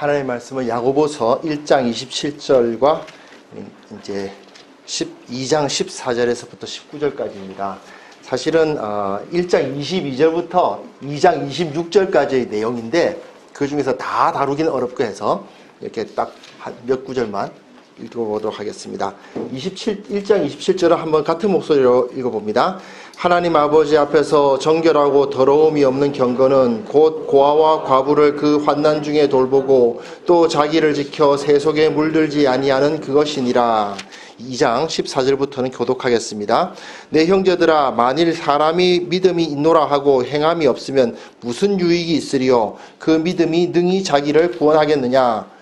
하나님의 말씀은 야고보서 1장 27절과 이제 2장 14절에서부터 19절까지입니다. 사실은 1장 22절부터 2장 26절까지의 내용인데 그 중에서 다 다루기는 어렵고 해서 이렇게 딱 몇 구절만 읽어보도록 하겠습니다. 1장 27절을 한번 같은 목소리로 읽어봅니다. 하나님 아버지 앞에서 정결하고 더러움이 없는 경건은 곧 고아와 과부를 그 환난 중에 돌보고 또 자기를 지켜 세속에 물들지 아니하는 그것이니라. 2장 14절부터는 교독하겠습니다. 내 형제들아, 만일 사람이 믿음이 있노라 하고 행함이 없으면 무슨 유익이 있으리요? 그 믿음이 능히 자기를 구원하겠느냐?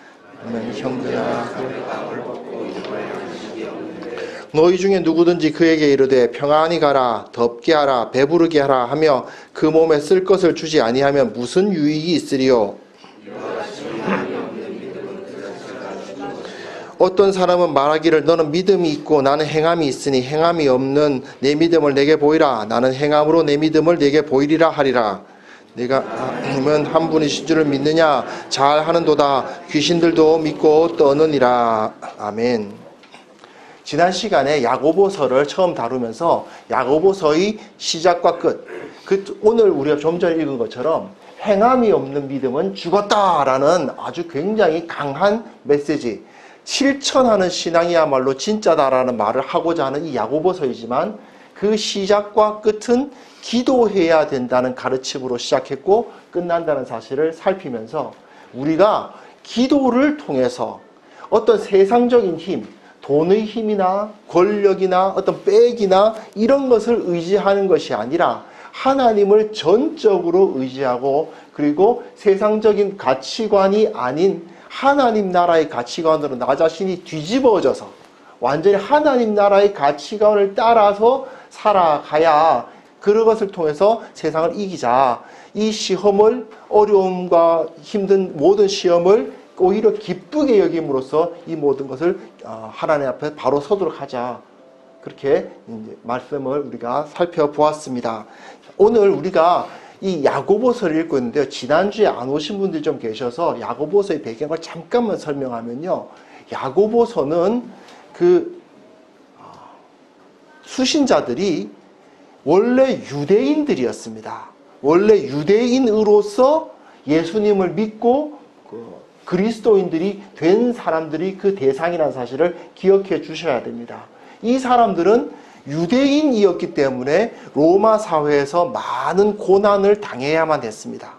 형제야, 너희 중에 누구든지 그에게 이르되 평안히 가라, 덥게 하라, 배부르게 하라 하며 그 몸에 쓸 것을 주지 아니하면 무슨 유익이 있으리요? 어떤 사람은 말하기를 너는 믿음이 있고 나는 행함이 있으니 행함이 없는 내 믿음을 내게 보이라. 나는 행함으로 내 믿음을 내게 보이리라 하리라. 내가 하나님은 한 분이신 줄을 믿느냐? 잘하는도다. 귀신들도 믿고 떠느니라. 아멘. 지난 시간에 야고보서를 처음 다루면서 야고보서의 시작과 끝, 오늘 우리가 좀 전에 읽은 것처럼 행함이 없는 믿음은 죽었다라는 아주 굉장히 강한 메시지, 실천하는 신앙이야말로 진짜다라는 말을 하고자 하는 이 야고보서이지만 그 시작과 끝은 기도해야 된다는 가르침으로 시작했고 끝난다는 사실을 살피면서 우리가 기도를 통해서 어떤 세상적인 힘, 돈의 힘이나 권력이나 어떤 빽이나 이런 것을 의지하는 것이 아니라 하나님을 전적으로 의지하고 그리고 세상적인 가치관이 아닌 하나님 나라의 가치관으로 나 자신이 뒤집어져서 완전히 하나님 나라의 가치관을 따라서 살아가야 그런 것을 통해서 세상을 이기자. 이 시험을, 어려움과 힘든 모든 시험을 오히려 기쁘게 여김으로써 이 모든 것을 하나님 앞에 바로 서도록 하자. 그렇게 이제 말씀을 우리가 살펴보았습니다. 오늘 우리가 이 야고보서를 읽고 있는데요. 지난주에 안 오신 분들이 좀 계셔서 야고보서의 배경을 잠깐만 설명하면요. 야고보서는 그 수신자들이 원래 유대인들이었습니다. 원래 유대인으로서 예수님을 믿고 그리스도인들이 된 사람들이 그 대상이라는 사실을 기억해 주셔야 됩니다. 이 사람들은 유대인이었기 때문에 로마 사회에서 많은 고난을 당해야만 했습니다.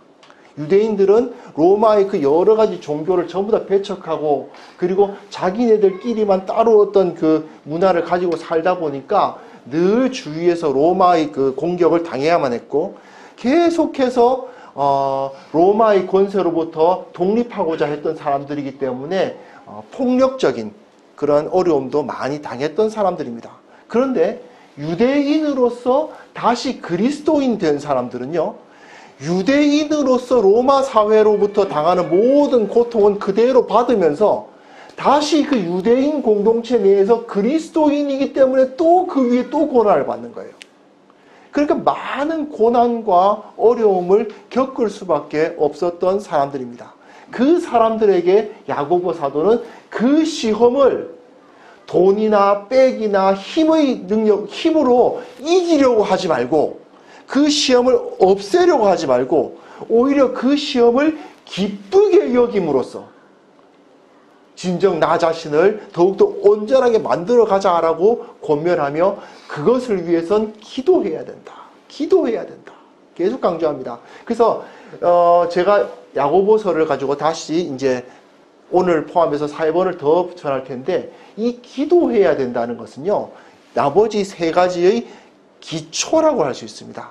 유대인들은 로마의 그 여러 가지 종교를 전부 다 배척하고 그리고 자기네들끼리만 따로 어떤 그 문화를 가지고 살다 보니까 늘 주위에서 로마의 그 공격을 당해야만 했고 계속해서 로마의 권세로부터 독립하고자 했던 사람들이기 때문에 폭력적인 그런 어려움도 많이 당했던 사람들입니다. 그런데 유대인으로서 다시 그리스도인 된 사람들은요, 유대인으로서 로마 사회로부터 당하는 모든 고통은 그대로 받으면서 다시 그 유대인 공동체 내에서 그리스도인이기 때문에 또 그 위에 또 고난을 받는 거예요. 그러니까 많은 고난과 어려움을 겪을 수밖에 없었던 사람들입니다. 그 사람들에게 야고보 사도는 그 시험을 돈이나 빽이나 힘의 능력, 힘으로 이기려고 하지 말고 그 시험을 없애려고 하지 말고 오히려 그 시험을 기쁘게 여김으로써 진정 나 자신을 더욱더 온전하게 만들어 가자라고 권면하며 그것을 위해선 기도해야 된다. 기도해야 된다. 계속 강조합니다. 그래서 제가 야고보서를 가지고 다시 이제 오늘 포함해서 4번을 더 전할 텐데 이 기도해야 된다는 것은요. 나머지 세 가지의 기초라고 할 수 있습니다.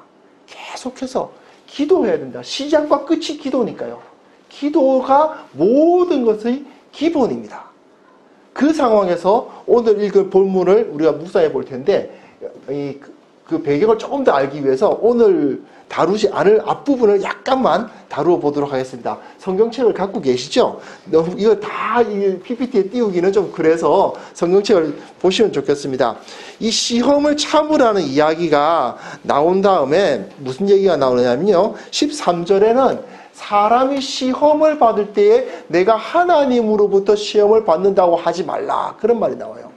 계속해서 기도해야 된다. 시작과 끝이 기도니까요. 기도가 모든 것의 기본입니다. 그 상황에서 오늘 읽을 본문을 우리가 묵상해 볼 텐데 그 배경을 조금 더 알기 위해서 오늘 다루지 않을 앞부분을 약간만 다루어 보도록 하겠습니다. 성경책을 갖고 계시죠? 너무 이거 다 PPT에 띄우기는 좀 그래서 성경책을 보시면 좋겠습니다. 이 시험을 참으라는 이야기가 나온 다음에 무슨 얘기가 나오냐면요. 13절에는 사람이 시험을 받을 때에 내가 하나님으로부터 시험을 받는다고 하지 말라. 그런 말이 나와요.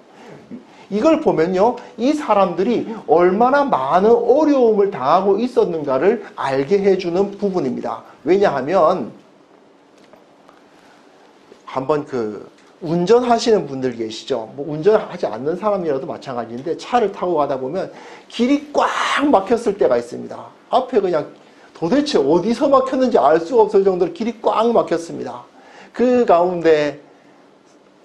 이걸 보면요, 이 사람들이 얼마나 많은 어려움을 당하고 있었는가를 알게 해주는 부분입니다. 왜냐하면 한번 운전하시는 분들 계시죠. 뭐 운전하지 않는 사람이라도 마찬가지인데 차를 타고 가다 보면 길이 꽉 막혔을 때가 있습니다. 앞에 그냥 도대체 어디서 막혔는지 알 수가 없을 정도로 길이 꽉 막혔습니다. 그 가운데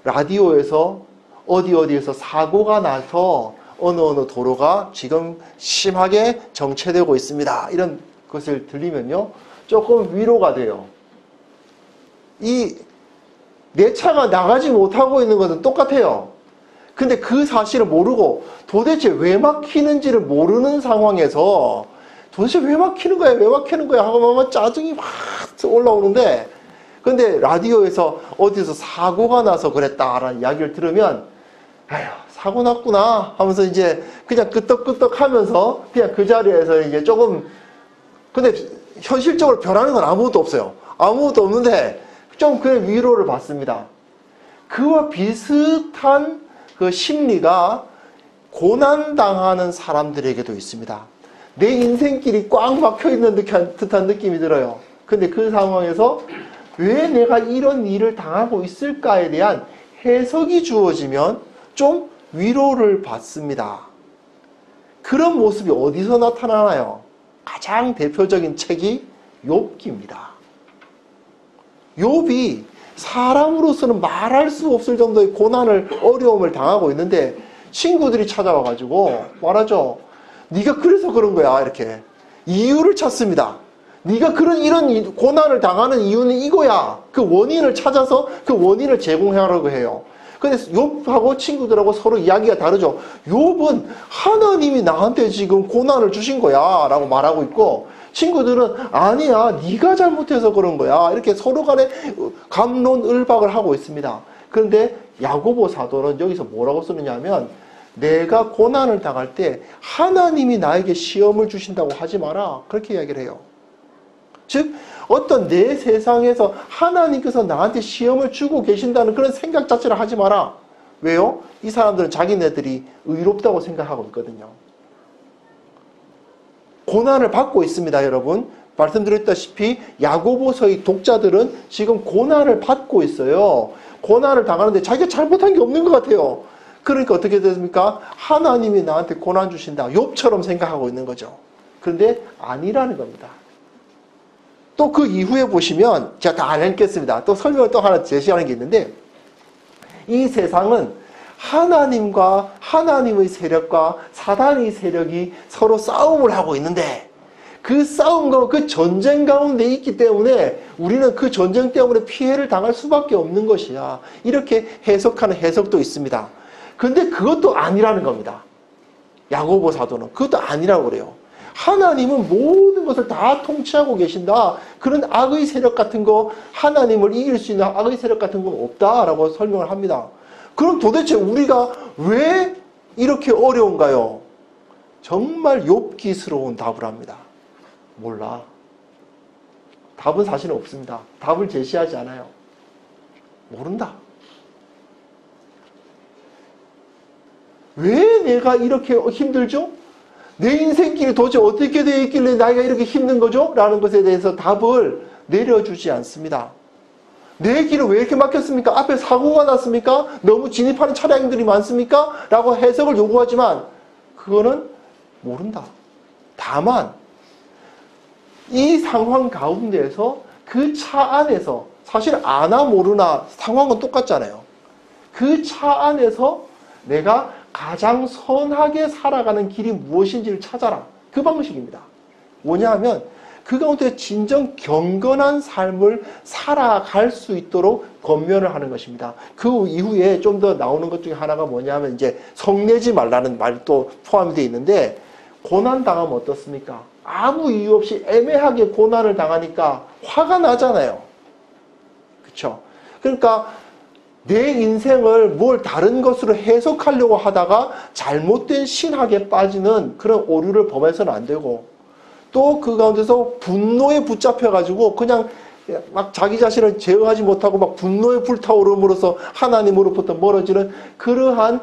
라디오에서 어디에서 사고가 나서 어느 도로가 지금 심하게 정체되고 있습니다. 이런 것을 들리면요, 조금 위로가 돼요. 내 차가 나가지 못하고 있는 것은 똑같아요. 근데 그 사실을 모르고 도대체 왜 막히는지를 모르는 상황에서 도대체 왜 막히는 거야 하고 짜증이 막 올라오는데, 근데 라디오에서 어디서 사고가 나서 그랬다라는 이야기를 들으면 아휴, 사고 났구나 하면서 이제 그냥 끄떡끄떡 하면서 그냥 그 자리에서 이제 조금, 근데 현실적으로 변하는 건 아무것도 없어요. 아무것도 없는데 좀 그의 위로를 받습니다. 그와 비슷한 그 심리가 고난당하는 사람들에게도 있습니다. 내 인생길이 꽉 막혀있는 듯한 느낌이 들어요. 근데 그 상황에서 왜 내가 이런 일을 당하고 있을까에 대한 해석이 주어지면 좀 위로를 받습니다. 그런 모습이 어디서 나타나나요? 가장 대표적인 책이 욥기입니다. 욥이 사람으로서는 말할 수 없을 정도의 고난을, 어려움을 당하고 있는데 친구들이 찾아와가지고 말하죠. 네가 그래서 그런 거야. 이렇게 이유를 찾습니다. 네가 이런 고난을 당하는 이유는 이거야. 그 원인을 찾아서 그 원인을 제공하라고 해요. 근데 욥하고 친구들하고 서로 이야기가 다르죠. 욥은 하나님이 나한테 지금 고난을 주신 거야 라고 말하고 있고, 친구들은 아니야, 네가 잘못해서 그런 거야. 이렇게 서로 간에 갑론을박을 하고 있습니다. 그런데 야고보 사도는 여기서 뭐라고 쓰느냐면, 내가 고난을 당할 때 하나님이 나에게 시험을 주신다고 하지 마라. 그렇게 이야기를 해요. 즉 어떤 내 세상에서 하나님께서 나한테 시험을 주고 계신다는 그런 생각 자체를 하지 마라. 왜요? 이 사람들은 자기네들이 의롭다고 생각하고 있거든요. 고난을 받고 있습니다, 여러분. 말씀드렸다시피 야고보서의 독자들은 지금 고난을 받고 있어요. 고난을 당하는데 자기가 잘못한 게 없는 것 같아요. 그러니까 어떻게 됐습니까? 하나님이 나한테 고난 주신다. 욥처럼 생각하고 있는 거죠. 그런데 아니라는 겁니다. 또 그 이후에 보시면 제가 다 안 읽겠습니다. 또 설명을 또 하나 제시하는 게 있는데, 이 세상은 하나님과 하나님의 세력과 사단의 세력이 서로 싸움을 하고 있는데, 그 싸움과 그 전쟁 가운데 있기 때문에 우리는 그 전쟁 때문에 피해를 당할 수밖에 없는 것이야. 이렇게 해석하는 해석도 있습니다. 근데 그것도 아니라는 겁니다. 야고보 사도는 그것도 아니라고 그래요. 하나님은 모든 것을 다 통치하고 계신다. 그런 악의 세력 같은 거, 하나님을 이길 수 있는 악의 세력 같은 건 없다라고 설명을 합니다. 그럼 도대체 우리가 왜 이렇게 어려운가요? 정말 욥기스러운 답을 합니다. 몰라. 답은 사실은 없습니다. 답을 제시하지 않아요. 모른다. 왜 내가 이렇게 힘들죠? 내 인생길이 도대체 어떻게 되어 있길래 나이가 이렇게 힘든 거죠? 라는 것에 대해서 답을 내려주지 않습니다. 내 길은 왜 이렇게 막혔습니까? 앞에 사고가 났습니까? 너무 진입하는 차량들이 많습니까? 라고 해석을 요구하지만 그거는 모른다. 다만 이 상황 가운데에서 그 차 안에서, 사실 아나 모르나 상황은 똑같잖아요. 그 차 안에서 내가 가장 선하게 살아가는 길이 무엇인지를 찾아라. 그 방식입니다. 뭐냐 하면 그 가운데 진정 경건한 삶을 살아갈 수 있도록 권면을 하는 것입니다. 그 이후에 좀 더 나오는 것 중에 하나가 뭐냐 하면 이제 성내지 말라는 말도 포함이 되어 있는데, 고난당하면 어떻습니까? 아무 이유 없이 애매하게 고난을 당하니까 화가 나잖아요. 그렇죠? 그러니까 내 인생을 뭘 다른 것으로 해석하려고 하다가 잘못된 신학에 빠지는 그런 오류를 범해서는 안 되고, 또 그 가운데서 분노에 붙잡혀가지고 그냥 막 자기 자신을 제어하지 못하고 막 분노에 불타오름으로써 하나님으로부터 멀어지는 그러한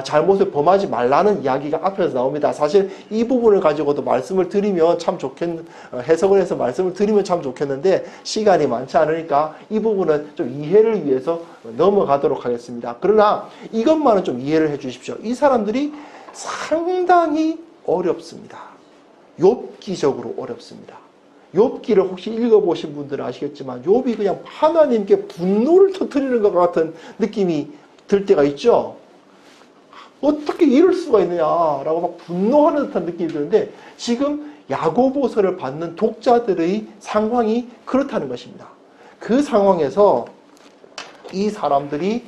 잘못을 범하지 말라는 이야기가 앞에서 나옵니다. 사실 이 부분을 가지고도 말씀을 드리면 참 해석을 해서 말씀을 드리면 참 좋겠는데 시간이 많지 않으니까 이 부분은 좀 이해를 위해서 넘어가도록 하겠습니다. 그러나 이것만은 좀 이해를 해 주십시오. 이 사람들이 상당히 어렵습니다. 욥기적으로 어렵습니다. 욥기를 혹시 읽어보신 분들은 아시겠지만 욥이 그냥 하나님께 분노를 터뜨리는 것 같은 느낌이 들 때가 있죠. 어떻게 이럴 수가 있느냐라고 막 분노하는 듯한 느낌이 드는데 지금 야고보서를 받는 독자들의 상황이 그렇다는 것입니다. 그 상황에서 이 사람들이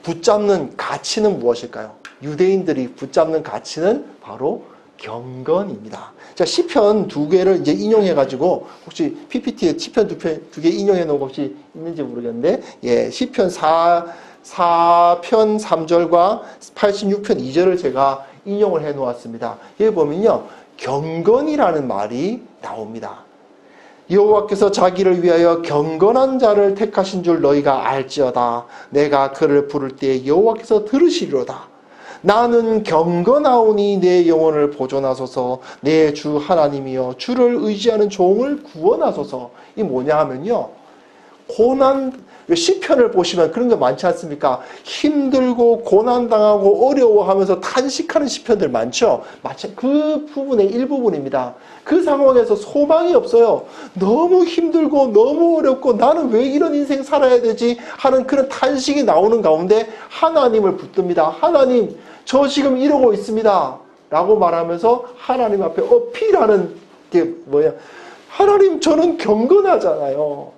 붙잡는 가치는 무엇일까요? 유대인들이 붙잡는 가치는 바로 경건입니다. 자, 시편 2개를 이제 인용해가지고, 혹시 PPT에 시편 2개 인용해 놓은 거 혹시 있는지 모르겠는데, 예, 시편 4편 3절과 86편 2절을 제가 인용을 해 놓았습니다. 여기 보면요, 경건이라는 말이 나옵니다. 여호와께서 자기를 위하여 경건한 자를 택하신 줄 너희가 알지어다. 내가 그를 부를 때 여호와께서 들으시리로다. 나는 경건하오니 내 영혼을 보존하소서. 내 주 하나님이여 주를 의지하는 종을 구원하소서. 이 뭐냐 하면요, 시편을 보시면 그런 거 많지 않습니까? 힘들고 고난당하고 어려워하면서 탄식하는 시편들 많죠? 마치 그 부분의 일부분입니다. 그 상황에서 소망이 없어요. 너무 힘들고 너무 어렵고 나는 왜 이런 인생 살아야 되지 하는 그런 탄식이 나오는 가운데 하나님을 붙듭니다. 하나님, 저 지금 이러고 있습니다 라고 말하면서 하나님 앞에 어필하는 게 뭐야? 하나님, 저는 경건하잖아요.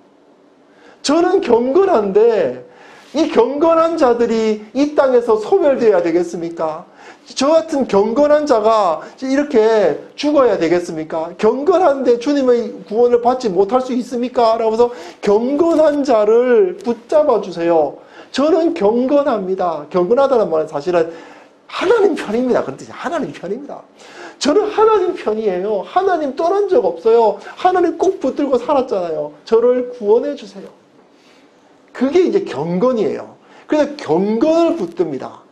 저는 경건한데 이 경건한 자들이 이 땅에서 소멸되어야 되겠습니까? 저 같은 경건한 자가 이렇게 죽어야 되겠습니까? 경건한데 주님의 구원을 받지 못할 수 있습니까? 라고서 경건한 자를 붙잡아 주세요. 저는 경건합니다. 경건하다는 말은 사실은 하나님 편입니다. 그런 뜻이에요. 하나님 편입니다. 저는 하나님 편이에요. 하나님 떠난 적 없어요. 하나님 꼭 붙들고 살았잖아요. 저를 구원해 주세요. 그게 이제 경건이에요. 그래서 경건을 붙듭니다.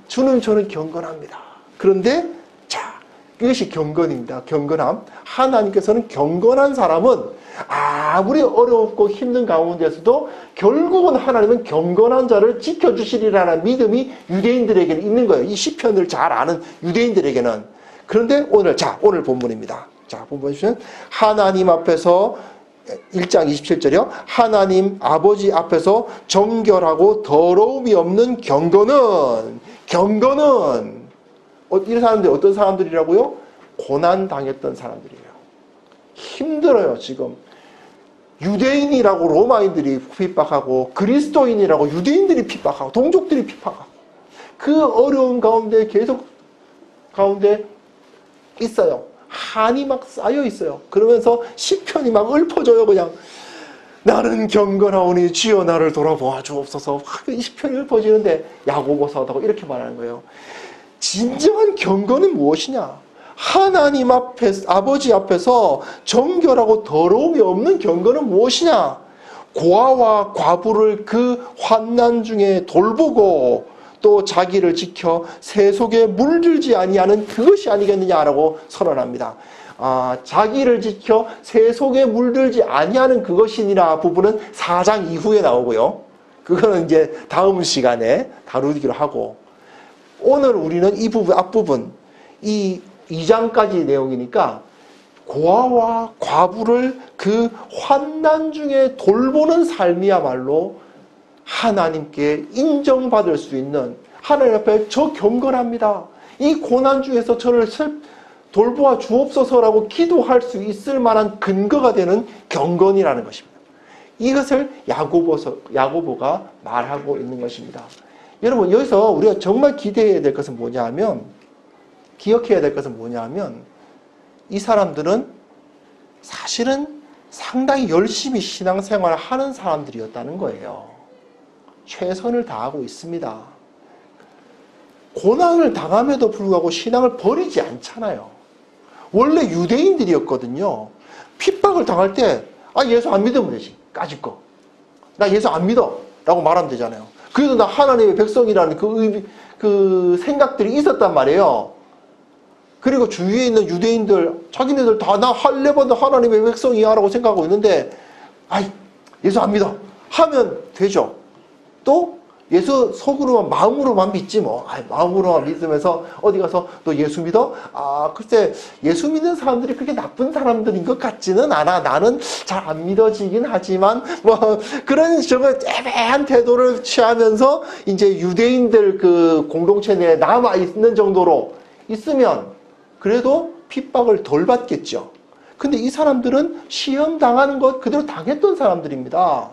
주는 저는 경건합니다. 그런데 자, 이것이 경건입니다. 경건함. 하나님께서는 경건한 사람은 아무리 어렵고 힘든 가운데서도 결국은 하나님은 경건한 자를 지켜주시리라는 믿음이 유대인들에게는 있는 거예요. 이 시편을 잘 아는 유대인들에게는. 그런데 오늘 본문입니다. 자, 본문 보시면 하나님 앞에서 1장 27절이요. 하나님 아버지 앞에서 정결하고 더러움이 없는 경건은 이런 사람들이 어떤 사람들이라고요? 고난당했던 사람들이에요. 힘들어요. 지금 유대인이라고 로마인들이 핍박하고 그리스도인이라고 유대인들이 핍박하고 동족들이 핍박하고 그 어려운 가운데 계속 가운데 있어요. 한이 막 쌓여 있어요. 그러면서 시편이 막 읊어져요. 그냥 나는 경건하오니 주여 나를 돌아보아 주옵소서. 이 시편이 읊어지는데 야고보서다고 이렇게 말하는 거예요. 진정한 경건은 무엇이냐? 하나님 앞에, 아버지 앞에서 정결하고 더러움이 없는 경건은 무엇이냐? 고아와 과부를 그 환난 중에 돌보고 또 자기를 지켜 새 속에 물들지 아니하는 그것이 아니겠느냐라고 선언합니다. 자기를 지켜 새 속에 물들지 아니하는 그것이니라 부분은 4장 이후에 나오고요. 그거는 이제 다음 시간에 다루기로 하고, 오늘 우리는 이 부분, 앞부분, 이 2장까지 내용이니까 고아와 과부를 그 환난 중에 돌보는 삶이야말로 하나님께 인정받을 수 있는, 하나님 앞에 저 경건합니다, 이 고난 중에서 저를 돌보아 주옵소서라고 기도할 수 있을 만한 근거가 되는 경건이라는 것입니다. 이것을 야고보가 말하고 있는 것입니다. 여러분, 여기서 우리가 정말 기대해야 될 것은 뭐냐 하면, 기억해야 될 것은 뭐냐 하면, 이 사람들은 사실은 상당히 열심히 신앙생활을 하는 사람들이었다는 거예요. 최선을 다하고 있습니다. 고난을 당함에도 불구하고 신앙을 버리지 않잖아요. 원래 유대인들이었거든요. 핍박을 당할 때 아, 예수 안 믿으면 되지. 까짓 거. 나 예수 안 믿어. 라고 말하면 되잖아요. 그래도 나 하나님의 백성이라는 그 생각들이 있었단 말이에요. 그리고 주위에 있는 유대인들, 자기네들 다 나 할례받은 하나님의 백성이야 라고 생각하고 있는데, 아이, 예수 안 믿어. 하면 되죠. 또 예수 속으로만, 마음으로만 믿지 뭐. 마음으로만 믿으면서 어디 가서 너 예수 믿어? 아, 글쎄, 예수 믿는 사람들이 그렇게 나쁜 사람들인 것 같지는 않아. 나는 잘 안 믿어지긴 하지만, 뭐, 그런 애매한 태도를 취하면서 이제 유대인들 그 공동체 내에 남아있는 정도로 있으면 그래도 핍박을 덜 받겠죠. 근데 이 사람들은 시험 당하는 것 그대로 당했던 사람들입니다.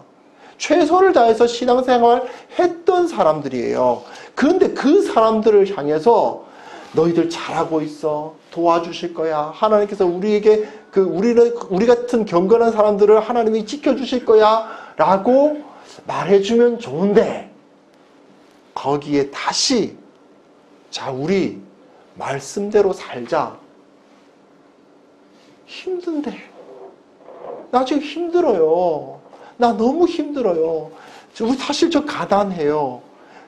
최선을 다해서 신앙생활 했던 사람들이에요. 그런데 그 사람들을 향해서 너희들 잘하고 있어. 도와주실 거야. 하나님께서 우리에게 우리 같은 경건한 사람들을 하나님이 지켜주실 거야. 라고 말해주면 좋은데, 거기에 다시, 자, 우리 말씀대로 살자. 힘든데. 나 지금 힘들어요. 나 너무 힘들어요. 사실 저 가난해요.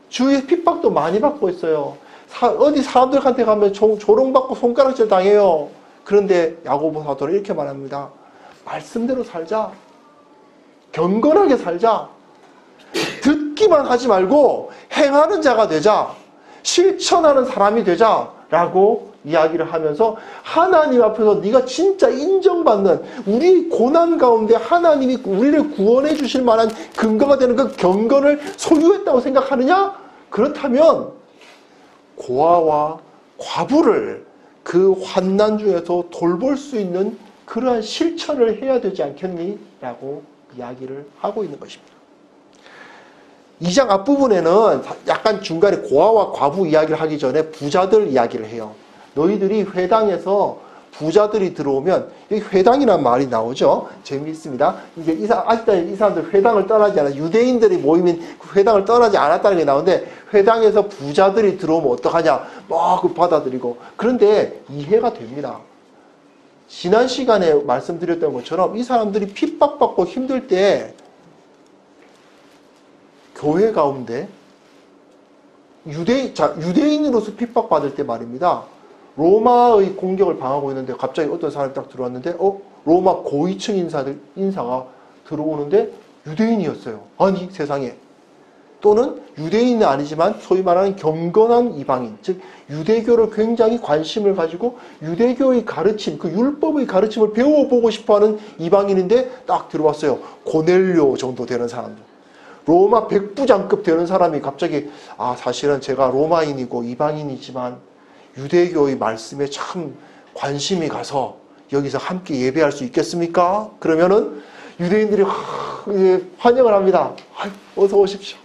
주위에 핍박도 많이 받고 있어요. 어디 사람들한테 가면 조롱받고 손가락질 당해요. 그런데 야고보 사도는 이렇게 말합니다. 말씀대로 살자. 경건하게 살자. 듣기만 하지 말고 행하는 자가 되자. 실천하는 사람이 되자. 라고 이야기를 하면서 하나님 앞에서 네가 진짜 인정받는, 우리 고난 가운데 하나님이 우리를 구원해 주실 만한 근거가 되는 그 경건을 소유했다고 생각하느냐? 그렇다면 고아와 과부를 그 환난 중에서 돌볼 수 있는 그러한 실천을 해야 되지 않겠니? 라고 이야기를 하고 있는 것입니다. 2장 앞부분에는 약간 중간에 고아와 과부 이야기를 하기 전에 부자들 이야기를 해요. 너희들이 회당에서 부자들이 들어오면, 여기 회당이라는 말이 나오죠. 재미있습니다. 이게 아직도 이 사람들 회당을 떠나지 않아, 유대인들이 모이면 회당을 떠나지 않았다는 게 나오는데, 회당에서 부자들이 들어오면 어떡하냐, 막 받아들이고. 그런데 이해가 됩니다. 지난 시간에 말씀드렸던 것처럼 이 사람들이 핍박받고 힘들 때 교회 가운데 유대인으로서 핍박받을 때 말입니다. 로마의 공격을 방하고 있는데 갑자기 어떤 사람이 딱 들어왔는데 로마 고위층 인사가 들어오는데 유대인이었어요. 아니 세상에. 또는 유대인은 아니지만 소위 말하는 경건한 이방인, 즉 유대교를 굉장히 관심을 가지고 유대교의 가르침, 그 율법의 가르침을 배워보고 싶어하는 이방인인데 딱 들어왔어요. 고넬료 정도 되는 사람들. 로마 백부장급 되는 사람이 갑자기 사실은 제가 로마인이고 이방인이지만 유대교의 말씀에 참 관심이 가서 여기서 함께 예배할 수 있겠습니까? 그러면은 유대인들이 환영을 합니다. 어서 오십시오.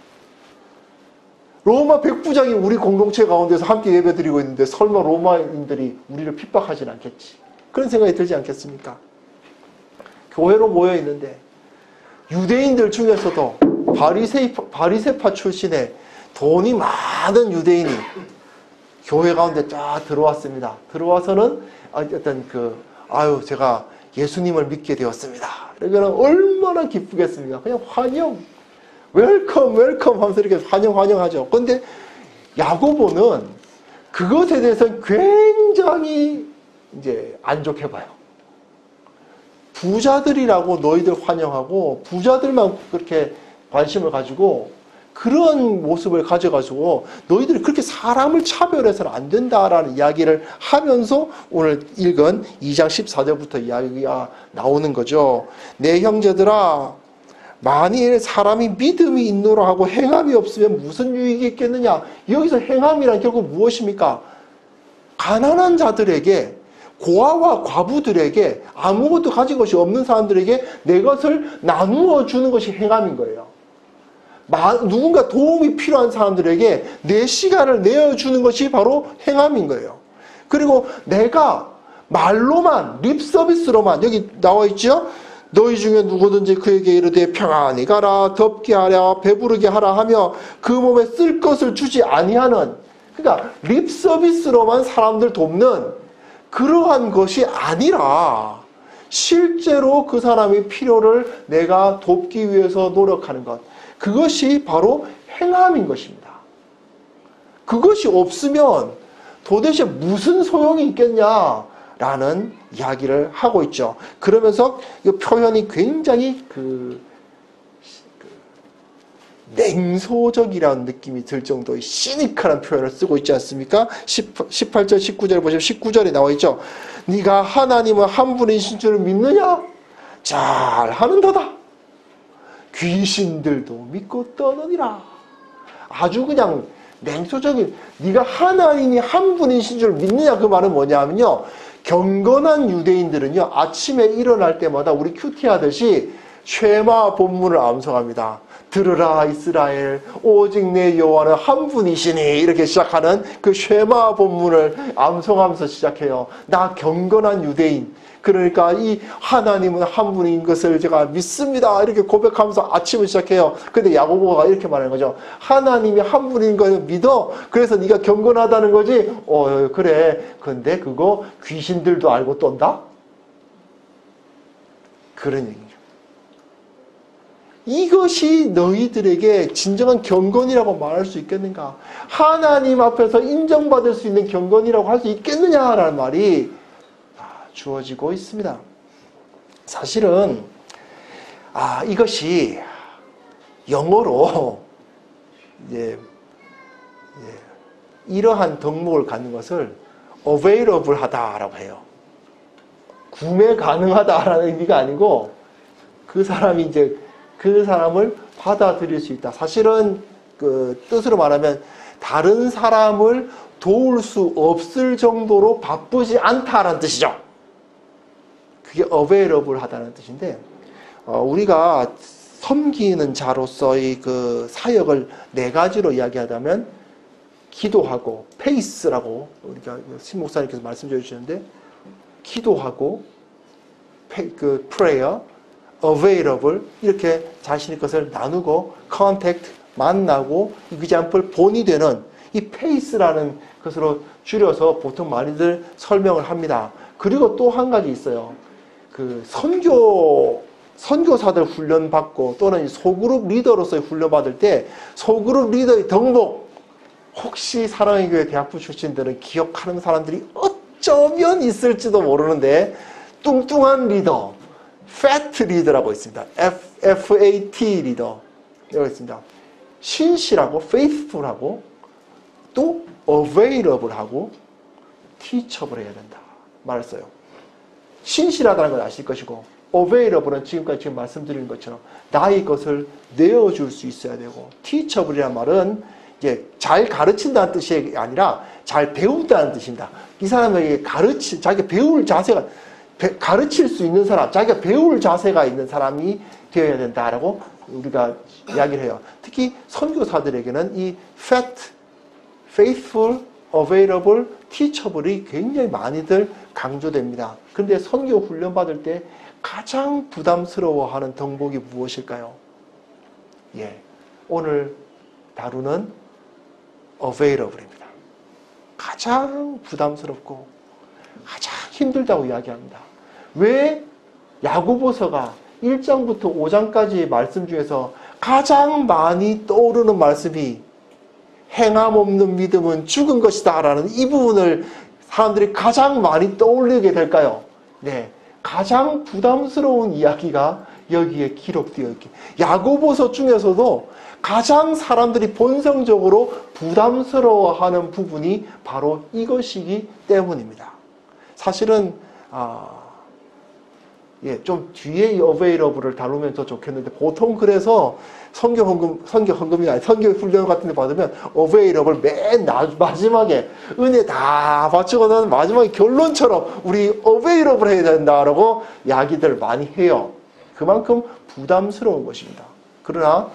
로마 백부장이 우리 공동체 가운데서 함께 예배드리고 있는데 설마 로마인들이 우리를 핍박하진 않겠지. 그런 생각이 들지 않겠습니까? 교회로 모여 있는데 유대인들 중에서도 바리새파 출신의 돈이 많은 유대인이 교회 가운데 쫙 들어왔습니다. 들어와서는 제가 예수님을 믿게 되었습니다. 이러면 얼마나 기쁘겠습니까? 그냥 환영, 웰컴 하면서 이렇게 환영하죠. 그런데 야고보는 그것에 대해서는 굉장히 이제 안 좋게 봐요. 부자들이라고 너희들 환영하고 부자들만 그렇게 관심을 가지고 그런 모습을 가져가지고 너희들이 그렇게 사람을 차별해서는 안 된다라는 이야기를 하면서 오늘 읽은 2장 14절부터 이야기가 나오는 거죠. 내 형제들아, 만일 사람이 믿음이 있노라 하고 행함이 없으면 무슨 유익이 있겠느냐. 여기서 행함이란 결국 무엇입니까? 가난한 자들에게, 고아와 과부들에게, 아무것도 가진 것이 없는 사람들에게 내 것을 나누어 주는 것이 행함인 거예요. 누군가 도움이 필요한 사람들에게 내 시간을 내어주는 것이 바로 행함인 거예요. 그리고 내가 말로만, 립서비스로만, 여기 나와 있죠? 너희 중에 누구든지 그에게 이르되 평안히 가라, 덥게 하라, 배부르게 하라 하며 그 몸에 쓸 것을 주지 아니하는, 그러니까 립서비스로만 사람들 돕는 그러한 것이 아니라 실제로 그 사람의 필요를 내가 돕기 위해서 노력하는 것. 그것이 바로 행함인 것입니다. 그것이 없으면 도대체 무슨 소용이 있겠냐라는 이야기를 하고 있죠. 그러면서 이 표현이 굉장히 냉소적이라는 느낌이 들 정도의 시니컬한 표현을 쓰고 있지 않습니까? 18절, 19절 보시면 19절에 나와 있죠. 네가 하나님은 한 분이신 줄 믿느냐? 잘하는도다. 귀신들도 믿고 떠느니라. 아주 그냥 냉소적인, 네가 하나님이 한 분이신 줄 믿느냐, 그 말은 뭐냐면요, 경건한 유대인들은요 아침에 일어날 때마다 우리 큐티 하듯이 쉐마 본문을 암송합니다. 들으라 이스라엘, 오직 내 여호와는 한 분이시니, 이렇게 시작하는 그 쉐마 본문을 암송하면서 시작해요. 나 경건한 유대인, 그러니까 이 하나님은 한 분인 것을 제가 믿습니다, 이렇게 고백하면서 아침을 시작해요. 근데 야고보가 이렇게 말하는 거죠. 하나님이 한 분인 걸 믿어. 그래서 네가 경건하다는 거지. 그래. 근데 그거 귀신들도 알고 떤다? 그런 얘기죠. 이것이 너희들에게 진정한 경건이라고 말할 수 있겠는가? 하나님 앞에서 인정받을 수 있는 경건이라고 할 수 있겠느냐라는 말이 주어지고 있습니다. 사실은 이것이 영어로 이러한 덕목을 갖는 것을 available 하다라고 해요. 구매 가능하다라는 의미가 아니고 그 사람이 그 사람을 받아들일 수 있다. 사실은 그 뜻으로 말하면 다른 사람을 도울 수 없을 정도로 바쁘지 않다라는 뜻이죠. 그게 available 하다는 뜻인데, 우리가 섬기는 자로서의 그 사역을 네 가지로 이야기하자면, 기도하고, 페이스라고 우리가 신 목사님께서 말씀 주셨는데, 기도하고, prayer, available, 이렇게 자신의 것을 나누고, contact, 만나고, example, 본이 되는 이 페이스라는 것으로 줄여서 보통 많이들 설명을 합니다. 그리고 또 한 가지 있어요. 그 선교사들 훈련받고 또는 소그룹 리더로서의 훈련받을 때 소그룹 리더의 덕목, 혹시 사랑의 교회 대학부 출신들은 기억하는 사람들이 어쩌면 있을지도 모르는데, 뚱뚱한 리더, fat 리더라고 있습니다. FAT 리더 여기 있습니다. 신실하고 faithful하고 또 available하고 teachable 해야 된다 말했어요. 신실하다는 걸 아실 것이고, available은 지금 말씀드린 것처럼 나의 것을 내어줄 수 있어야 되고, teachable이라는 말은 이제 잘 가르친다는 뜻이 아니라 잘 배운다는 뜻입니다. 이 사람에게 자기가 배울 자세가, 가르칠 수 있는 사람, 자기가 배울 자세가 있는 사람이 되어야 된다라고 우리가 이야기를 해요. 특히 선교사들에게는 이 faithful, available, teachable이 굉장히 많이들 강조됩니다. 그런데 선교 훈련 받을 때 가장 부담스러워하는 덕목이 무엇일까요? 오늘 다루는 available입니다. 가장 부담스럽고 가장 힘들다고 이야기합니다. 왜 야고보서가 1장부터 5장까지의 말씀 중에서 가장 많이 떠오르는 말씀이 행함 없는 믿음은 죽은 것이다 라는 이 부분을 사람들이 가장 많이 떠올리게 될까요? 네, 가장 부담스러운 이야기가 여기에 기록되어 있게, 야고보서 중에서도 가장 사람들이 본성적으로 부담스러워하는 부분이 바로 이것이기 때문입니다. 사실은 좀 뒤에 이 available을 다루면 더 좋겠는데, 보통 그래서 선교 헌금이 아니 선교 훈련 같은 데 받으면 available 맨 마지막에 은혜 다 바치고 나면 마지막에 결론처럼 우리 available 해야 된다라고 이야기들 많이 해요. 그만큼 부담스러운 것입니다. 그러나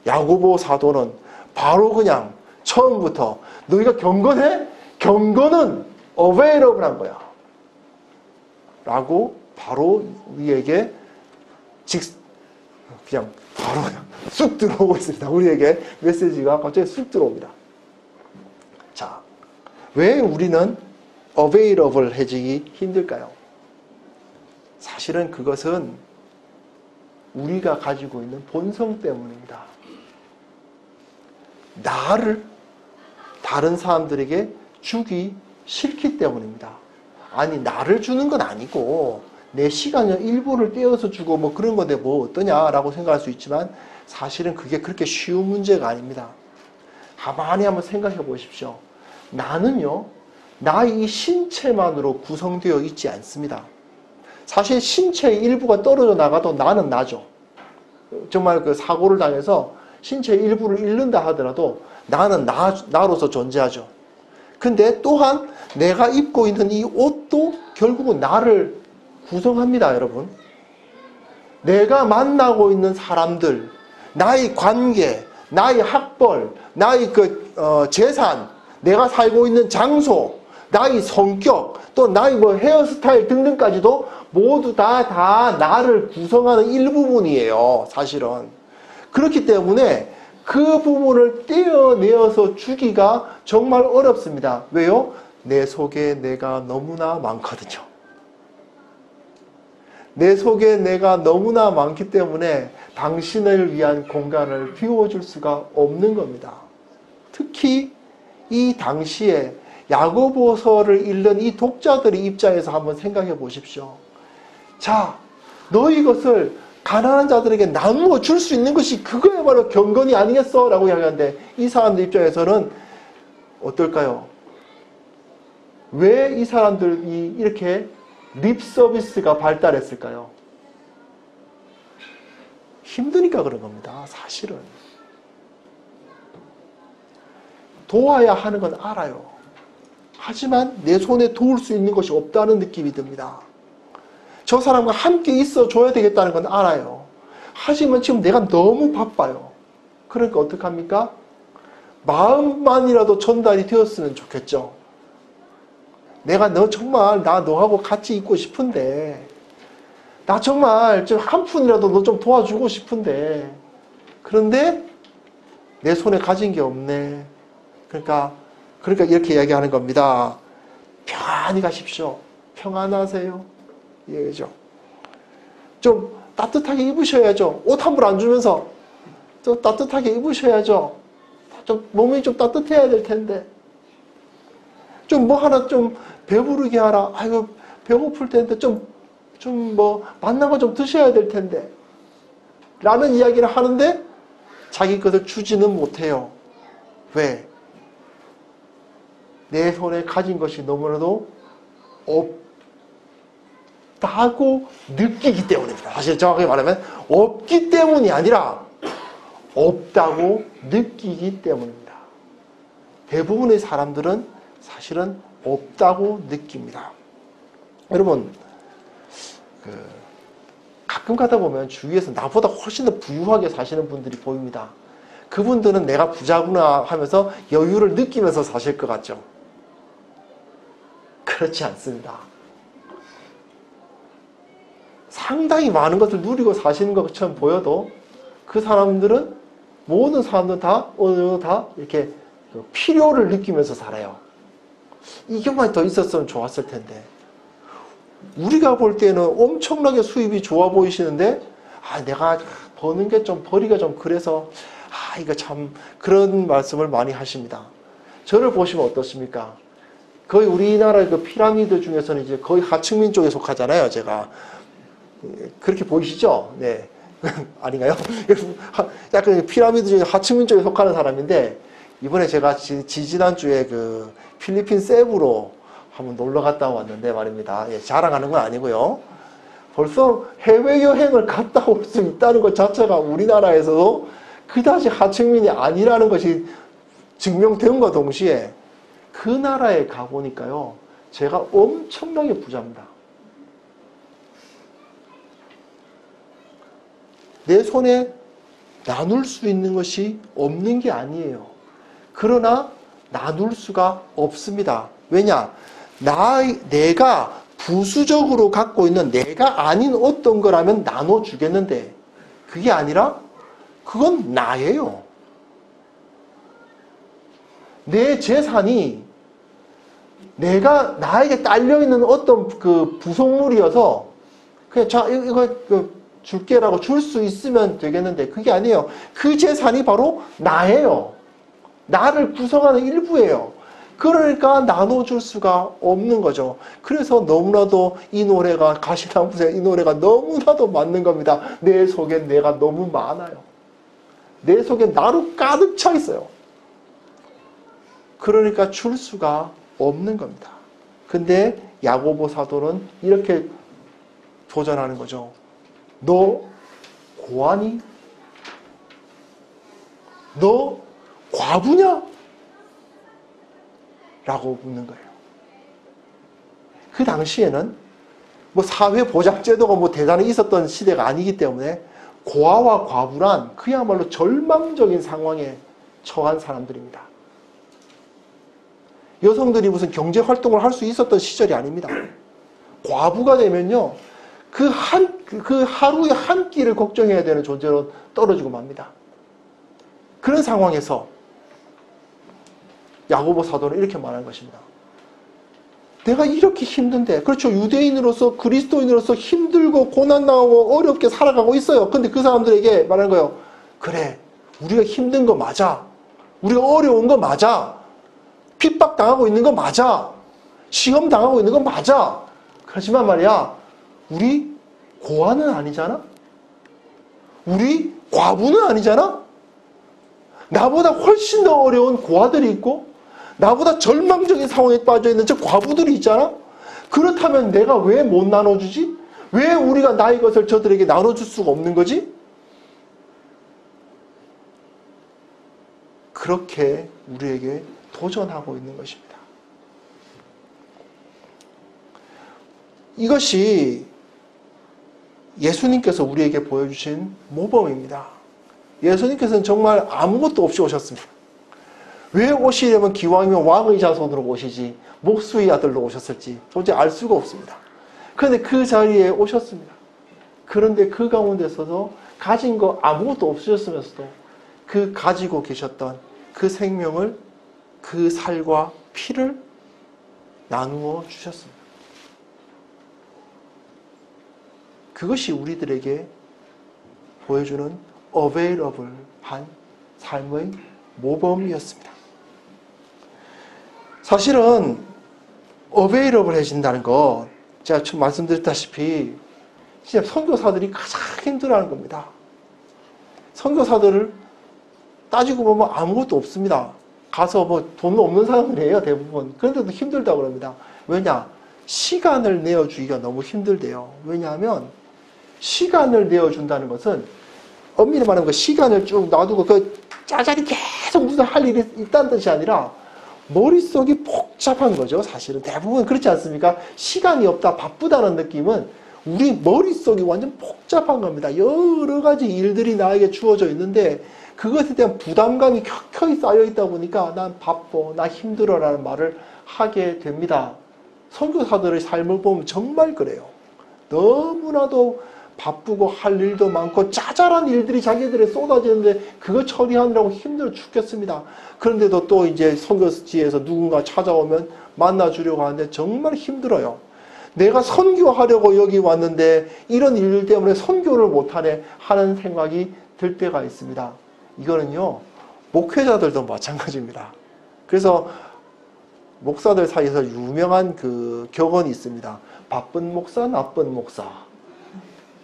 야고보 사도는 바로 그냥 처음부터 너희가 경건해? 경건은 available 한 거야 라고 바로 우리에게 그냥 바로 쑥 들어오고 있습니다. 우리에게 메시지가 갑자기 쑥 들어옵니다. 자, 왜 우리는 available 해지기 힘들까요? 사실은 그것은 우리가 가지고 있는 본성 때문입니다. 나를 다른 사람들에게 주기 싫기 때문입니다. 아니, 나를 주는 건 아니고 내 시간의 일부를 떼어서 주고 뭐 그런 건데 뭐 어떠냐라고 생각할 수 있지만 사실은 그게 그렇게 쉬운 문제가 아닙니다. 가만히 한번 생각해 보십시오. 나는요, 나의 이 신체만으로 구성되어 있지 않습니다. 사실 신체의 일부가 떨어져 나가도 나는 나죠. 정말 그 사고를 당해서 신체의 일부를 잃는다 하더라도 나는 나로서 존재하죠. 근데 또한 내가 입고 있는 이 옷도 결국은 나를 구성합니다, 여러분. 내가 만나고 있는 사람들, 나의 관계, 나의 학벌, 나의 재산, 내가 살고 있는 장소, 나의 성격, 또 나의 뭐 헤어스타일 등등까지도 모두 다 나를 구성하는 일부분이에요, 사실은. 그렇기 때문에 그 부분을 떼어내어서 주기가 정말 어렵습니다. 왜요? 내 속에 내가 너무나 많거든요. 내 속에 내가 너무나 많기 때문에 당신을 위한 공간을 비워줄 수가 없는 겁니다. 특히 이 당시에 야고보서를 읽는 이 독자들의 입장에서 한번 생각해 보십시오. 자, 너희 것을 가난한 자들에게 나누어 줄 수 있는 것이 그거야말로 경건이 아니겠어? 라고 이야기하는데 이 사람들 입장에서는 어떨까요? 왜 이 사람들이 이렇게 립 서비스가 발달했을까요? 힘드니까 그런 겁니다. 사실은. 도와야 하는 건 알아요. 하지만 내 손에 도울 수 있는 것이 없다는 느낌이 듭니다. 저 사람과 함께 있어 줘야 되겠다는 건 알아요. 하지만 지금 내가 너무 바빠요. 그러니까 어떡합니까? 마음만이라도 전달이 되었으면 좋겠죠. 내가 너 정말 나 너하고 같이 있고 싶은데, 나 정말 좀 한 푼이라도 너 좀 도와주고 싶은데, 그런데 내 손에 가진 게 없네. 그러니까 이렇게 이야기하는 겁니다. 편안히 가십시오. 평안하세요. 이 얘기죠. 좀 따뜻하게 입으셔야죠. 옷 한 벌 안 주면서 좀 따뜻하게 입으셔야죠. 좀 몸이 좀 따뜻해야 될 텐데. 좀 뭐 하나 좀 배부르게 하라. 아이고 배고플 텐데 좀 뭐 맛난 거 좀 드셔야 될 텐데. 라는 이야기를 하는데 자기 것을 주지는 못해요. 왜? 내 손에 가진 것이 너무나도 없다고 느끼기 때문입니다. 사실 정확하게 말하면 없기 때문이 아니라 없다고 느끼기 때문입니다. 대부분의 사람들은 사실은 없다고 느낍니다. 여러분, 가끔 가다 보면 주위에서 나보다 훨씬 더 부유하게 사시는 분들이 보입니다. 그분들은 내가 부자구나 하면서 여유를 느끼면서 사실 것 같죠? 그렇지 않습니다. 상당히 많은 것을 누리고 사시는 것처럼 보여도 그 사람들은 모든 사람들은 다 어느 정도 다 이렇게 필요를 느끼면서 살아요. 이것만 더 있었으면 좋았을 텐데. 우리가 볼 때는 엄청나게 수입이 좋아 보이시는데 내가 버는 게 좀 벌이가 좀 그래서 이거 참 그런 말씀을 많이 하십니다. 저를 보시면 어떻습니까? 거의 우리나라의 그 피라미드 중에서는 이제 거의 하층민 쪽에 속하잖아요, 제가. 그렇게 보이시죠? 네. 아닌가요? 약간 피라미드 중에 하층민 쪽에 속하는 사람인데, 이번에 제가 지지난주에 그 필리핀 세부로 한번 놀러 갔다 왔는데 말입니다. 예, 자랑하는 건 아니고요. 벌써 해외여행을 갔다 올 수 있다는 것 자체가 우리나라에서도 그다지 하층민이 아니라는 것이 증명된과 동시에 그 나라에 가보니까요, 제가 엄청나게 부자입니다. 내 손에 나눌 수 있는 것이 없는 게 아니에요. 그러나 나눌 수가 없습니다. 왜냐? 내가 부수적으로 갖고 있는 내가 아닌 어떤 거라면 나눠주겠는데 그게 아니라 그건 나예요. 내 재산이 나에게 딸려있는 어떤 그 부속물이어서 그냥 자, 이거 줄게라고 줄 수 있으면 되겠는데 그게 아니에요. 그 재산이 바로 나예요. 나를 구성하는 일부예요. 그러니까 나눠줄 수가 없는 거죠. 그래서 너무나도 이 노래가 가시나무새 이 노래가 너무나도 맞는 겁니다. 내 속엔 내가 너무 많아요. 내 속엔 나로 가득 차 있어요. 그러니까 줄 수가 없는 겁니다. 근데 야고보 사도는 이렇게 도전하는 거죠. 너 고아니? 너 과부냐? 라고 묻는 거예요. 그 당시에는 뭐 사회보장제도가 뭐 대단히 있었던 시대가 아니기 때문에 고아와 과부란 그야말로 절망적인 상황에 처한 사람들입니다. 여성들이 무슨 경제활동을 할 수 있었던 시절이 아닙니다. 과부가 되면요, 그 하루에 한 끼를 걱정해야 되는 존재로 떨어지고 맙니다. 그런 상황에서 야고보 사도는 이렇게 말하는 것입니다. 내가 이렇게 힘든데, 그렇죠. 유대인으로서, 그리스도인으로서 힘들고 고난당하고 어렵게 살아가고 있어요. 근데 그 사람들에게 말하는 거예요. 그래, 우리가 힘든 거 맞아. 우리가 어려운 거 맞아. 핍박당하고 있는 거 맞아. 시험 당하고 있는 거 맞아. 하지만 말이야, 우리 고아는 아니잖아? 우리 과부는 아니잖아? 나보다 훨씬 더 어려운 고아들이 있고 나보다 절망적인 상황에 빠져있는 저 과부들이 있잖아? 그렇다면 내가 왜 못 나눠주지? 왜 우리가 나의 것을 저들에게 나눠줄 수가 없는 거지? 그렇게 우리에게 도전하고 있는 것입니다. 이것이 예수님께서 우리에게 보여주신 모범입니다. 예수님께서는 정말 아무것도 없이 오셨습니다. 왜 오시려면 기왕이면 왕의 자손으로 오시지 목수의 아들로 오셨을지 도저히 알 수가 없습니다. 그런데 그 자리에 오셨습니다. 그런데 그 가운데서도 가진 거 아무것도 없으셨으면서도 그 가지고 계셨던 그 생명을, 그 살과 피를 나누어 주셨습니다. 그것이 우리들에게 보여주는 어베일러블한 삶의 모범이었습니다. 사실은 어베일러블해진다는 것, 제가 처음 말씀드렸다시피 진짜 선교사들이 가장 힘들어하는 겁니다. 선교사들을 따지고 보면 아무것도 없습니다. 가서 뭐 돈 없는 사람들이에요, 대부분. 그런데도 힘들다고 그럽니다. 왜냐? 시간을 내어주기가 너무 힘들대요. 왜냐하면 시간을 내어준다는 것은 엄밀히 말하면 그 시간을 쭉 놔두고 그 짜잘히 계속 무슨 할 일이 있다는 뜻이 아니라 머릿속이 복잡한 거죠. 사실은 대부분 그렇지 않습니까? 시간이 없다, 바쁘다는 느낌은 우리 머릿속이 완전 복잡한 겁니다. 여러 가지 일들이 나에게 주어져 있는데 그것에 대한 부담감이 켜켜이 쌓여 있다 보니까 난 바빠, 나 힘들어 라는 말을 하게 됩니다. 선교사들의 삶을 보면 정말 그래요. 너무나도 바쁘고 할 일도 많고 짜잘한 일들이 자기들에 쏟아지는데 그거 처리하느라고 힘들어 죽겠습니다. 그런데도 또 이제 선교지에서 누군가 찾아오면 만나주려고 하는데 정말 힘들어요. 내가 선교하려고 여기 왔는데 이런 일 때문에 선교를 못하네 하는 생각이 들 때가 있습니다. 이거는요, 목회자들도 마찬가지입니다. 그래서 목사들 사이에서 유명한 그 격언이 있습니다. 바쁜 목사, 나쁜 목사.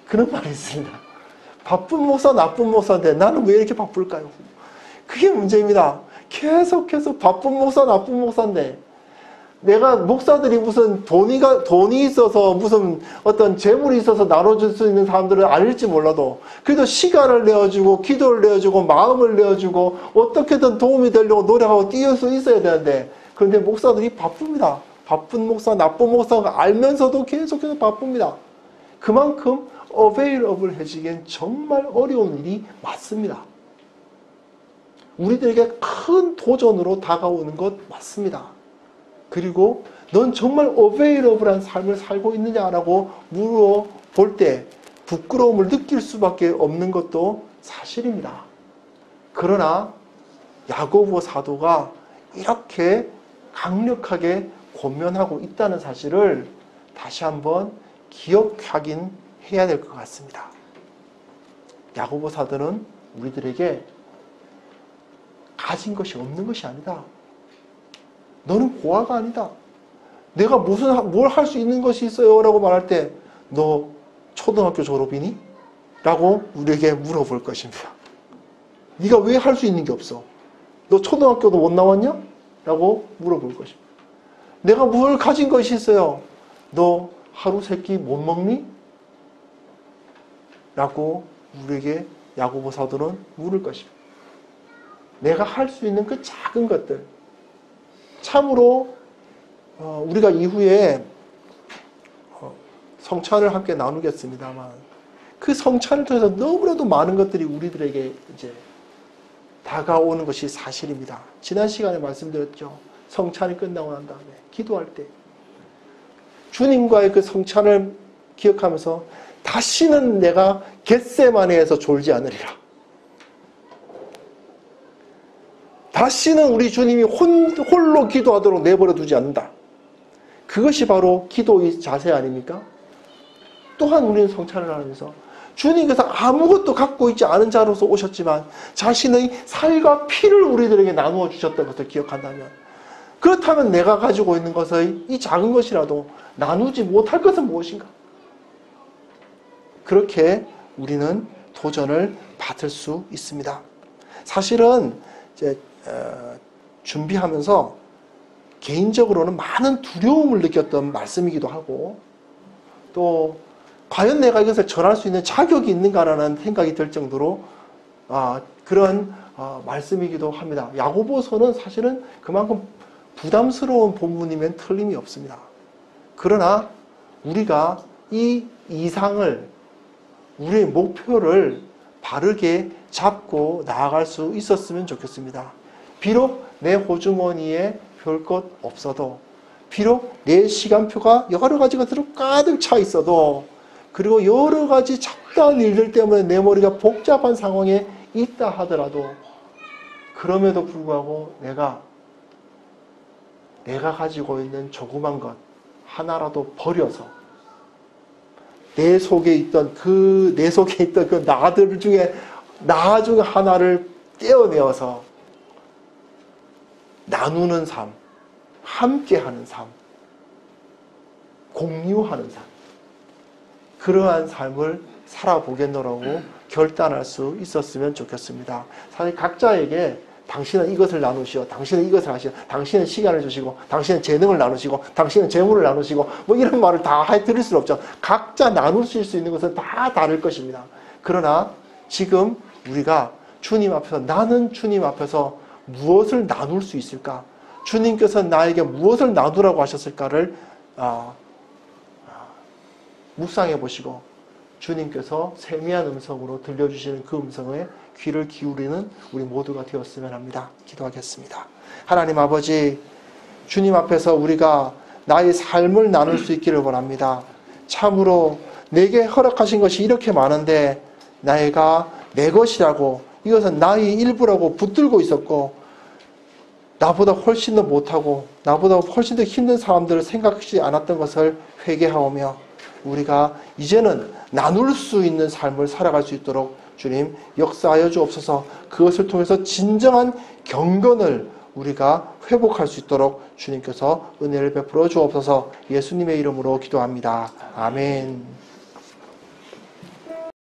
그런 말이 있습니다. 바쁜 목사, 나쁜 목사인데 나는 왜 이렇게 바쁠까요? 그게 문제입니다. 계속해서 바쁜 목사, 나쁜 목사인데 내가 목사들이 무슨 돈이 있어서 무슨 어떤 재물이 있어서 나눠줄 수 있는 사람들은 아닐지 몰라도 그래도 시간을 내어주고 기도를 내어주고 마음을 내어주고 어떻게든 도움이 되려고 노력하고 뛰을 수 있어야 되는데 그런데 목사들이 바쁩니다. 바쁜 목사, 나쁜 목사가 알면서도 계속해서 바쁩니다. 그만큼 어베일러블 해지기엔 정말 어려운 일이 맞습니다. 우리들에게 큰 도전으로 다가오는 것 맞습니다. 그리고 넌 정말 어베일러블한 삶을 살고 있느냐라고 물어볼 때 부끄러움을 느낄 수밖에 없는 것도 사실입니다. 그러나 야고보 사도가 이렇게 강력하게 권면하고 있다는 사실을 다시 한번 기억하긴 해야 될 것 같습니다. 야고보 사도는 우리들에게 가진 것이 없는 것이 아니다. 너는 고아가 아니다. 내가 뭘 할 수 있는 것이 있어요? 라고 말할 때, 너 초등학교 졸업이니? 라고 우리에게 물어볼 것입니다. 네가 왜 할 수 있는 게 없어? 너 초등학교도 못 나왔냐? 라고 물어볼 것입니다. 내가 뭘 가진 것이 있어요? 너 하루 세 끼 못 먹니? 라고 우리에게 야고보 사도는 물을 것입니다. 내가 할 수 있는 그 작은 것들, 참으로 우리가 이후에 성찬을 함께 나누겠습니다만 그 성찬을 통해서 너무나도 많은 것들이 우리들에게 이제 다가오는 것이 사실입니다. 지난 시간에 말씀드렸죠. 성찬이 끝나고 난 다음에 기도할 때 주님과의 그 성찬을 기억하면서 다시는 내가 겟세마네에서 졸지 않으리라. 다시는 우리 주님이 홀로 기도하도록 내버려 두지 않는다. 그것이 바로 기도의 자세 아닙니까? 또한 우리는 성찬을 하면서 주님께서 아무것도 갖고 있지 않은 자로서 오셨지만 자신의 살과 피를 우리들에게 나누어 주셨던 것을 기억한다면, 그렇다면 내가 가지고 있는 것의 이 작은 것이라도 나누지 못할 것은 무엇인가? 그렇게 우리는 도전을 받을 수 있습니다. 사실은 이제 준비하면서 개인적으로는 많은 두려움을 느꼈던 말씀이기도 하고, 또 과연 내가 이것을 전할 수 있는 자격이 있는가라는 생각이 들 정도로 그런 말씀이기도 합니다. 야고보서는 사실은 그만큼 부담스러운 본문이면 틀림이 없습니다. 그러나 우리가 이 이상을, 우리의 목표를 바르게 잡고 나아갈 수 있었으면 좋겠습니다. 비록 내 호주머니에 별 것 없어도, 비록 내 시간표가 여러 가지 것으로 가득 차 있어도, 그리고 여러 가지 잡다한 일들 때문에 내 머리가 복잡한 상황에 있다 하더라도, 그럼에도 불구하고 내가 가지고 있는 조그만 것 하나라도 버려서 내 속에 있던 그 나들 중에 나 중 하나를 떼어내어서 나누는 삶, 함께하는 삶, 공유하는 삶, 그러한 삶을 살아보겠노라고 결단할 수 있었으면 좋겠습니다. 사실 각자에게 당신은 이것을 나누시오, 당신은 이것을 하시오, 당신은 시간을 주시고, 당신은 재능을 나누시고, 당신은 재물을 나누시고, 뭐 이런 말을 다 드릴 수는 없죠. 각자 나누실 수 있는 것은 다 다를 것입니다. 그러나 지금 우리가 주님 앞에서, 나는 주님 앞에서 무엇을 나눌 수 있을까? 주님께서 나에게 무엇을 나누라고 하셨을까를 묵상해 보시고, 주님께서 세미한 음성으로 들려주시는 그 음성에 귀를 기울이는 우리 모두가 되었으면 합니다. 기도하겠습니다. 하나님 아버지, 주님 앞에서 우리가 나의 삶을 나눌 수 있기를 원합니다. 참으로 내게 허락하신 것이 이렇게 많은데 내가 내 것이라고, 이것은 나의 일부라고 붙들고 있었고, 나보다 훨씬 더 못하고 나보다 훨씬 더 힘든 사람들을 생각하지 않았던 것을 회개하오며, 우리가 이제는 나눌 수 있는 삶을 살아갈 수 있도록 주님 역사하여 주옵소서. 그것을 통해서 진정한 경건을 우리가 회복할 수 있도록 주님께서 은혜를 베풀어 주옵소서. 예수님의 이름으로 기도합니다. 아멘.